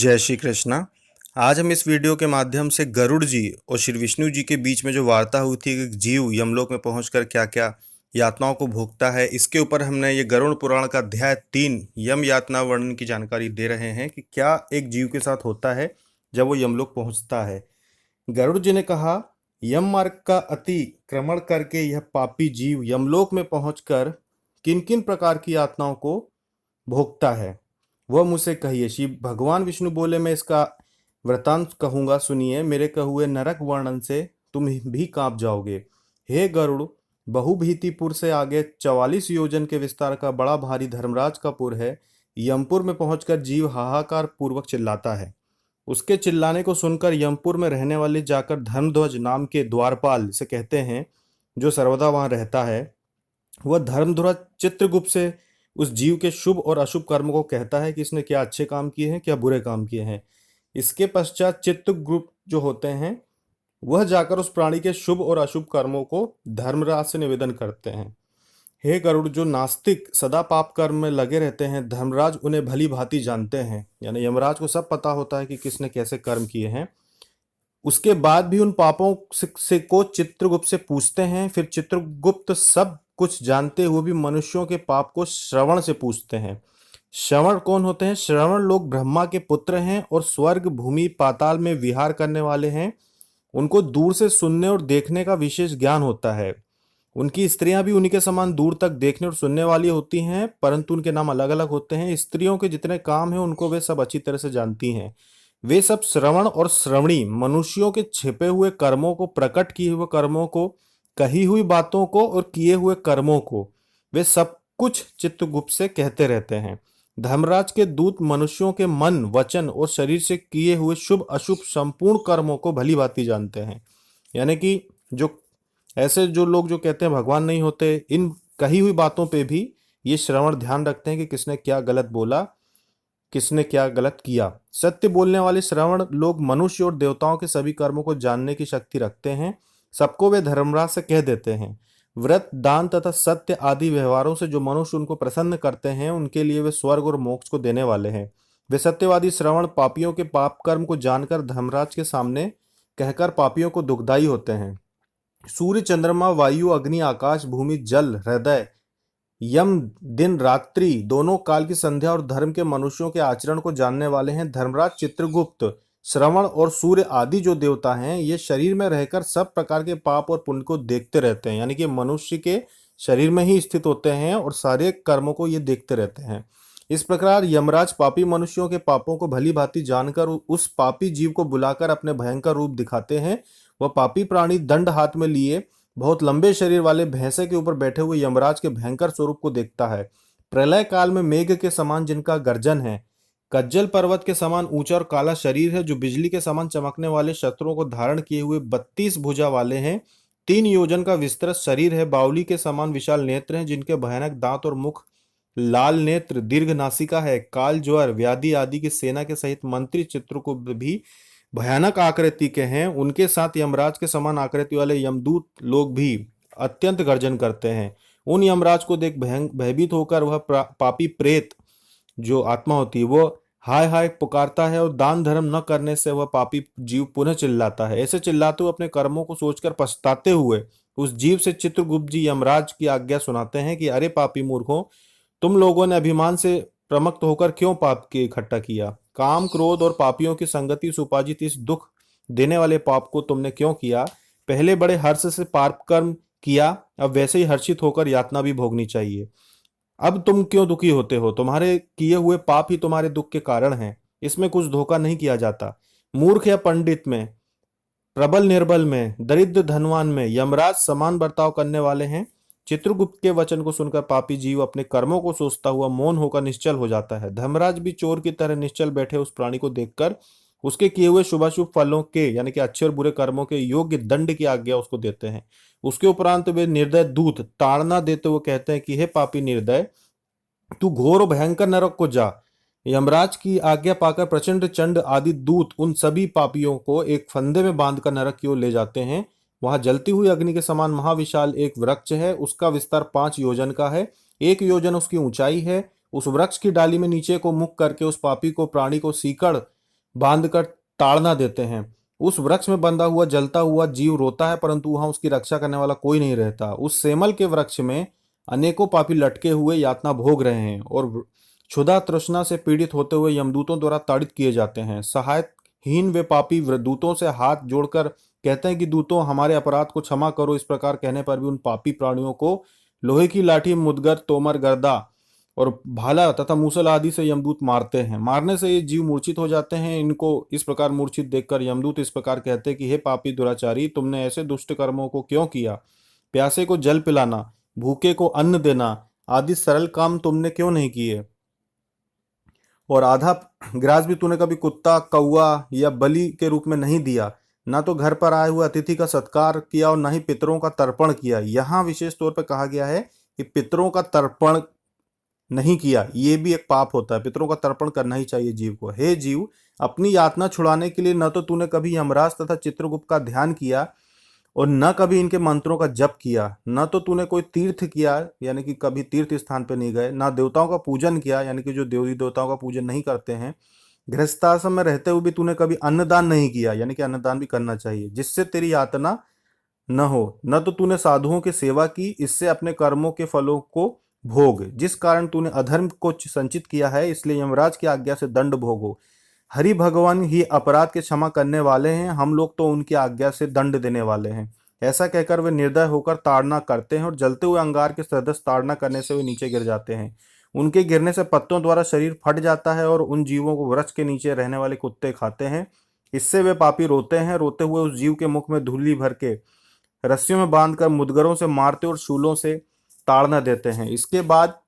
जय श्री कृष्णा। आज हम इस वीडियो के माध्यम से गरुड़ जी और श्री विष्णु जी के बीच में जो वार्ता हुई थी कि जीव यमलोक में पहुंचकर क्या क्या यातनाओं को भोगता है, इसके ऊपर हमने ये गरुड़ पुराण का अध्याय 3 यम यातना वर्णन की जानकारी दे रहे हैं कि क्या एक जीव के साथ होता है जब वो यमलोक पहुंचता है। गरुड़ जी ने कहा, यम मार्ग का अतिक्रमण करके यह पापी जीव यमलोक में पहुंचकर किन किन प्रकार की यातनाओं को भोगता है वह मुझसे कहिए। श्री भगवान विष्णु बोले, मैं इसका वृतांत कहूंगा, सुनिए। मेरे कहुए नरक वर्णन से तुम भी कांप जाओगे। हे गरुड़, बहुभीतिपुर से आगे 44 योजन के विस्तार का बड़ा भारी धर्मराज का पुर है। यमपुर में पहुंचकर जीव हाहाकार पूर्वक चिल्लाता है। उसके चिल्लाने को सुनकर यमपुर में रहने वाले जाकर धर्मध्वज नाम के द्वारपाल से कहते हैं, जो सर्वदा वहां रहता है। वह धर्मध्वज चित्रगुप्त से उस जीव के शुभ और अशुभ कर्मों को कहता है कि इसने क्या अच्छे काम किए हैं, क्या बुरे काम किए हैं। इसके पश्चात चित्रगुप्त जो होते हैं वह जाकर उस प्राणी के शुभ और अशुभ कर्मों को धर्मराज से निवेदन करते हैं। हे गरुड़, जो नास्तिक सदा पाप कर्म में लगे रहते हैं, धर्मराज उन्हें भली भांति जानते हैं। यानी यमराज को सब पता होता है कि किसने कैसे कर्म किए हैं। उसके बाद भी उन पापों से को चित्रगुप्त से पूछते हैं। फिर चित्रगुप्त सब कुछ जानते हुए भी मनुष्यों के पाप को श्रवण से पूछते हैं। श्रवण कौन होते हैं? श्रवण लोग ब्रह्मा के पुत्र हैं और स्वर्ग भूमि पाताल में विहार करने वाले हैं। उनको दूर से सुनने और देखने का विशेष ज्ञान होता है। उनकी स्त्रियां भी उन्हीं के समान दूर तक देखने और सुनने वाली होती हैं, परंतु उनके नाम अलग अलग होते हैं। स्त्रियों के जितने काम हैं उनको वे सब अच्छी तरह से जानती हैं। वे सब श्रवण और श्रवणी मनुष्यों के छिपे हुए कर्मों को, प्रकट किए हुए कर्मों को, कही हुई बातों को और किए हुए कर्मों को वे सब कुछ चित्रगुप्त से कहते रहते हैं। धर्मराज के दूत मनुष्यों के मन, वचन और शरीर से किए हुए शुभ अशुभ संपूर्ण कर्मों को भली भांति जानते हैं। यानी कि जो लोग जो कहते हैं भगवान नहीं होते, इन कही हुई बातों पे भी ये श्रवण ध्यान रखते हैं कि किसने क्या गलत बोला, किसने क्या गलत किया। सत्य बोलने वाले श्रवण लोग मनुष्य और देवताओं के सभी कर्मों को जानने की शक्ति रखते हैं। सबको वे धर्मराज से कह देते हैं। व्रत, दान तथा सत्य आदि व्यवहारों से जो मनुष्य उनको प्रसन्न करते हैं, उनके लिए वे स्वर्ग और मोक्ष को देने वाले हैं। वे सत्यवादी श्रवण पापियों के पाप कर्म को जानकर धर्मराज के सामने कहकर पापियों को दुखदाई होते हैं। सूर्य, चंद्रमा, वायु, अग्नि, आकाश, भूमि, जल, हृदय, यम, दिन रात्रि दोनों काल की संध्या और धर्म के मनुष्यों के आचरण को जानने वाले हैं। धर्मराज चित्रगुप्त, श्रवण और सूर्य आदि जो देवता हैं, ये शरीर में रहकर सब प्रकार के पाप और पुण्य को देखते रहते हैं। यानी कि मनुष्य के शरीर में ही स्थित होते हैं और सारे कर्मों को ये देखते रहते हैं। इस प्रकार यमराज पापी मनुष्यों के पापों को भली भांति जानकर उस पापी जीव को बुलाकर अपने भयंकर रूप दिखाते हैं। वह पापी प्राणी दंड हाथ में लिए बहुत लंबे शरीर वाले भैंसे के ऊपर बैठे हुए यमराज के भयंकर स्वरूप को देखता है। प्रलय काल में मेघ के समान जिनका गर्जन है, कज्जल पर्वत के समान ऊंचा और काला शरीर है, जो बिजली के समान चमकने वाले शत्रुओं को धारण किए हुए 32 भुजा वाले हैं, 3 योजन का विस्तृत शरीर है, बावली के समान विशाल नेत्र हैं, जिनके भयानक दांत और मुख, लाल नेत्र, दीर्घ नासिका है, काल ज्वर व्याधि आदि की सेना के सहित मंत्री चित्र को भी भयानक आकृति के हैं। उनके साथ यमराज के समान आकृति वाले यमदूत लोग भी अत्यंत गर्जन करते हैं। उन यमराज को देख भयभीत होकर वह पापी प्रेत जो आत्मा होती है वो हाय हाय पुकारता है, और दान धर्म न करने से वह पापी जीव पुनः चिल्लाता है। ऐसे चिल्लाते हुए अपने कर्मों को सोचकर पछताते हुए उस जीव से चित्रगुप्त जी यमराज की आज्ञा सुनाते हैं कि अरे पापी मूर्खों, तुम लोगों ने अभिमान से प्रमत्त होकर क्यों पाप के इकट्ठा किया? काम, क्रोध और पापियों की संगति से उपार्जित इस दुख देने वाले पाप को तुमने क्यों किया? पहले बड़े हर्ष से पाप कर्म किया, अब वैसे ही हर्षित होकर यातना भी भोगनी चाहिए। अब तुम क्यों दुखी होते हो? तुम्हारे किए हुए पाप ही तुम्हारे दुख के कारण हैं। इसमें कुछ धोखा नहीं किया जाता। मूर्ख या पंडित में, प्रबल निर्बल में, दरिद्र धनवान में यमराज समान बर्ताव करने वाले हैं। चित्रगुप्त के वचन को सुनकर पापी जीव अपने कर्मों को सोचता हुआ मौन होकर निश्चल हो जाता है। धर्मराज भी चोर की तरह निश्चल बैठे उस प्राणी को देखकर उसके किए हुए शुभाशुभ फलों के, यानी कि अच्छे और बुरे कर्मों के योग्य दंड की आज्ञा उसको देते हैं। उसके उपरांत वे निर्दय दूत ताड़ना देते हुए कहते हैं कि हे पापी निर्दय, तू घोर और भयंकर नरक को जा। यमराज की आज्ञा पाकर प्रचंड चंड आदि दूत उन सभी पापियों को एक फंदे में बांधकर नरक की ओर ले जाते हैं। वहां जलती हुई अग्नि के समान महाविशाल एक वृक्ष है। उसका विस्तार 5 योजन का है, 1 योजन उसकी ऊंचाई है। उस वृक्ष की डाली में नीचे को मुख करके उस पापी को प्राणी को सीकड़ बांधकर ताड़ना देते हैं। उस वृक्ष में बंधा हुआ जलता हुआ जीव रोता है, परंतु वहां उसकी रक्षा करने वाला कोई नहीं रहता। उस सेमल के वृक्ष में अनेकों पापी लटके हुए यातना भोग रहे हैं और क्षुधा तृष्णा से पीड़ित होते हुए यमदूतों द्वारा ताड़ित किए जाते हैं। सहायहीन वे पापी दूतों से हाथ जोड़कर कहते हैं कि दूतों, हमारे अपराध को क्षमा करो। इस प्रकार कहने पर भी उन पापी प्राणियों को लोहे की लाठी, मुदगर, तोमर, गर्दा और भाला तथा मूसल आदि से यमदूत मारते हैं। मारने से ये जीव मूर्छित हो जाते हैं। इनको इस प्रकार मूर्छित देखकर यमदूत इस प्रकार कहते हैं कि हे पापी दुराचारी, तुमने ऐसे दुष्ट कर्मों को क्यों किया? प्यासे को जल पिलाना, भूखे को अन्न देना आदि सरल काम तुमने क्यों नहीं किए? और आधा ग्रास भी तूने कभी कुत्ता, कौवा या बलि के रूप में नहीं दिया। ना तो घर पर आए हुए अतिथि का सत्कार किया और ना ही पितरों का तर्पण किया। यहाँ विशेष तौर पर कहा गया है कि पितरों का तर्पण नहीं किया, ये भी एक पाप होता है। पितरों का तर्पण करना ही चाहिए जीव को। हे जीव, अपनी यातना छुड़ाने के लिए न तो तूने कभी यमराज तथा चित्रगुप्त का ध्यान किया और न कभी इनके मंत्रों का जप किया। न तो तूने कोई तीर्थ किया, यानी कि कभी तीर्थ स्थान पर नहीं गए। ना देवताओं का पूजन किया, यानी कि जो देवी देवताओं का पूजन नहीं करते हैं। गृहस्थाश्रम में रहते हुए भी तूने कभी अन्नदान नहीं किया, यानी कि अन्नदान भी करना चाहिए, जिससे तेरी यातना न हो। न तो तूने साधुओं की सेवा की, इससे अपने कर्मों के फलों को भोग। जिस कारण तूने अधर्म को संचित किया है, इसलिए यमराज की आज्ञा से दंड भोगो। हरि भगवान ही अपराध के क्षमा करने वाले हैं, हम लोग तो उनकी आज्ञा से दंड देने वाले हैं। ऐसा कहकर वे निर्दय होकर ताड़ना करते हैं और जलते हुए अंगार के सदस्य ताड़ना करने से वे नीचे गिर जाते हैं। उनके गिरने से पत्तों द्वारा शरीर फट जाता है और उन जीवों को वृक्ष के नीचे रहने वाले कुत्ते खाते हैं। इससे वे पापी रोते हैं। रोते हुए उस जीव के मुख में धूली भर के रस्सियों में बांधकर मुदगरों से मारते और शूलों से ताड़ना देते हैं। इसके बाद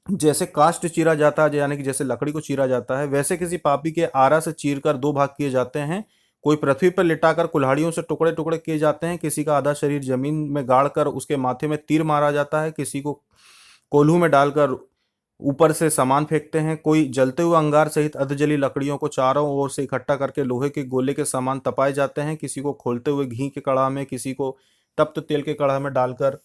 जैसे काष्ठ चीरा जाता है, यानी कि जैसे लकड़ी को चीरा जाता है, वैसे किसी पापी के आरा से चीरकर दो भाग किए जाते हैं। कोई पृथ्वी पर लिटाकर कुल्हाड़ियों से टुकड़े टुकड़े किए जाते हैं। किसी का आधा शरीर जमीन में गाड़कर उसके माथे में तीर मारा जाता है। किसी को कोल्हू में डालकर ऊपर से सामान फेंकते हैं। कोई जलते हुए अंगार सहित अधजली लकड़ियों को चारों ओर से इकट्ठा करके लोहे के गोले के सामान तपाए जाते हैं। किसी को खोलते हुए घी के कड़ाह में, किसी को तप्त तेल के कड़ाह में डालकर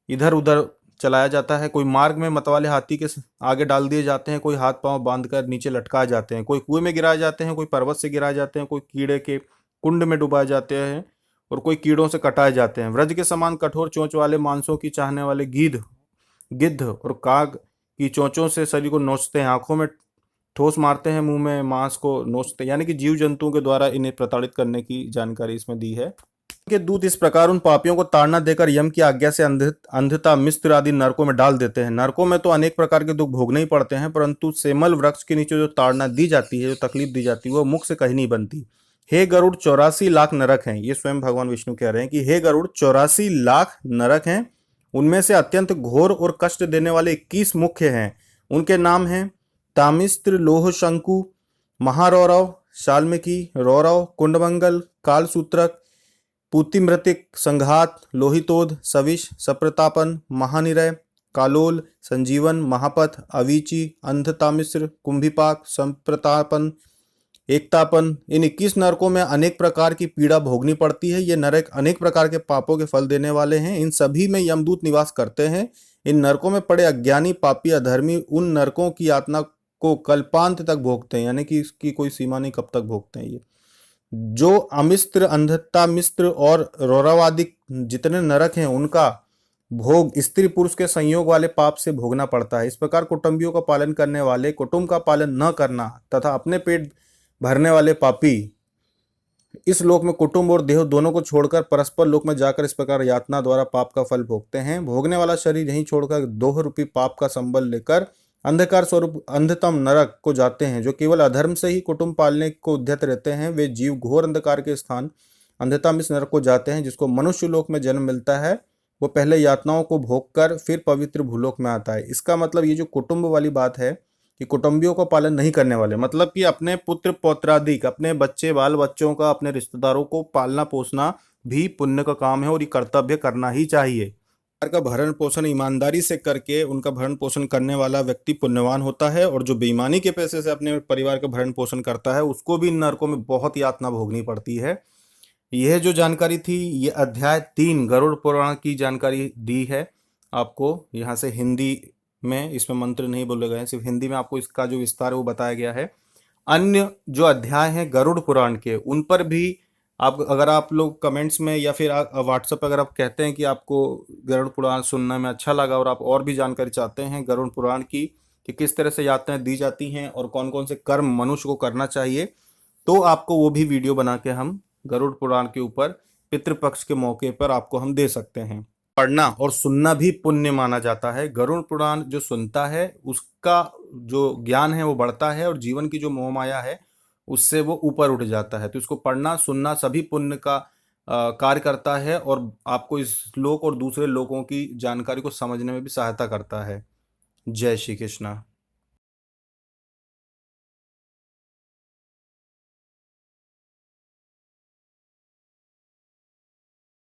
इधर उधर चलाया जाता है। कोई मार्ग में मतवाले हाथी के आगे डाल दिए जाते हैं। कोई हाथ पांव बांधकर नीचे लटकाए जाते हैं। कोई कुएं में गिराए जाते हैं। कोई पर्वत से गिराए जाते हैं। कोई कीड़े के कुंड में डुबाए जाते हैं और कोई कीड़ों से कटाए जाते हैं। व्रज के समान कठोर चोंच वाले मांसों की चाहने वाले गिद्ध और काग की चोंचों से शरीर को नोचते हैं। आंखों में ठोस मारते हैं। मुंह में मांस को नोचते हैं। यानी कि जीव जंतुओं के द्वारा इन्हें प्रताड़ित करने की जानकारी इसमें दी है। के दूत इस प्रकार उन पापियों को ताड़ना देकर यम की आज्ञा से अंधता, मिस्र आदि नरकों में डाल देते हैं। नरकों में तो अनेक प्रकार के दुख भोगने ही पड़ते हैं, परंतु सेमल वृक्ष के नीचे जो ताड़ना दी जाती है, जो तकलीफ दी जाती है, वो मुख से कहीं नहीं बनती। हे गरुड़, 84 लाख नरक हैं। ये स्वयं भगवान विष्णु कह रहे हैं कि हे गरुड़, 84 लाख नरक हैं। उनमें से अत्यंत घोर और कष्ट देने वाले 21 मुख्य हैं। उनके नाम हैं तामिस्त्र, लोह शंकु, महारौरव, शाल्मिकी, रौरव, कुंडमंगल, कालसूत्रक, पूतिमृतिक, संघात, लोहितोद, सविश, सप्रतापन, महानिरय, कालोल, संजीवन, महापथ, अवीची, अंधतामिश्र, कुंभिपाक, संप्रतापन, एकतापन। इन 21 नरकों में अनेक प्रकार की पीड़ा भोगनी पड़ती है। ये नरक अनेक प्रकार के पापों के फल देने वाले हैं। इन सभी में यमदूत निवास करते हैं। इन नरकों में पड़े अज्ञानी, पापी, अधर्मी उन नरकों की यातना को कल्पांत तक भोगते हैं, यानी कि इसकी कोई सीमा नहीं कब तक भोगते हैं। ये जो अमिस्त्र, अंधता मिस्त्र और रौरवादिक जितने नरक हैं, उनका भोग स्त्री पुरुष के संयोग वाले पाप से भोगना पड़ता है। इस प्रकार कुटुंबियों का पालन करने वाले, कुटुंब का पालन न करना तथा अपने पेट भरने वाले पापी इस लोक में कुटुंब और देह दोनों को छोड़कर परस्पर लोक में जाकर इस प्रकार यातना द्वारा पाप का फल भोगते हैं। भोगने वाला शरीर यहीं छोड़कर 2 रूपी पाप का संबल लेकर अंधकार स्वरूप अंधतम नरक को जाते हैं। जो केवल अधर्म से ही कुटुंब पालने को उद्यत रहते हैं, वे जीव घोर अंधकार के स्थान अंधतम इस नरक को जाते हैं। जिसको मनुष्य लोक में जन्म मिलता है, वो पहले यातनाओं को भोग कर फिर पवित्र भूलोक में आता है। इसका मतलब ये जो कुटुंब वाली बात है कि कुटुंबियों को पालन नहीं करने वाले, मतलब कि अपने पुत्र पौत्रादिक, अपने बच्चे बाल बच्चों का, अपने रिश्तेदारों को पालना पोसना भी पुण्य का काम है और ये कर्तव्य करना ही चाहिए। का भरण पोषण ईमानदारी से करके उनका भरण पोषण करने वाला व्यक्ति पुण्यवान होता है, और जो बेईमानी के पैसे से अपने परिवार का भरण पोषण करता है, उसको भी इन नरकों में बहुत यातना भोगनी पड़ती है। यह जो जानकारी थी, ये अध्याय 3 गरुड़ पुराण की जानकारी दी है आपको। यहाँ से हिंदी में इसमें मंत्र नहीं बोले गए हैं, सिर्फ हिंदी में आपको इसका जो विस्तार है वो बताया गया है। अन्य जो अध्याय हैं गरुड़ पुराण के, उन पर भी आप, अगर आप लोग कमेंट्स में या फिर व्हाट्सएप पे अगर आप कहते हैं कि आपको गरुड़ पुराण सुनने में अच्छा लगा और आप और भी जानकारी चाहते हैं गरुड़ पुराण की कि किस तरह से यातनाएं दी जाती हैं और कौन कौन से कर्म मनुष्य को करना चाहिए, तो आपको वो भी वीडियो बना के हम गरुड़ पुराण के ऊपर पितृपक्ष के मौके पर आपको हम दे सकते हैं। पढ़ना और सुनना भी पुण्य माना जाता है। गरुड़ पुराण जो सुनता है उसका जो ज्ञान है वो बढ़ता है और जीवन की जो मोह माया है उससे वो ऊपर उठ जाता है। तो इसको पढ़ना सुनना सभी पुण्य का कार्य करता है और आपको इस श्लोक और दूसरे लोगों की जानकारी को समझने में भी सहायता करता है। जय श्री कृष्णा।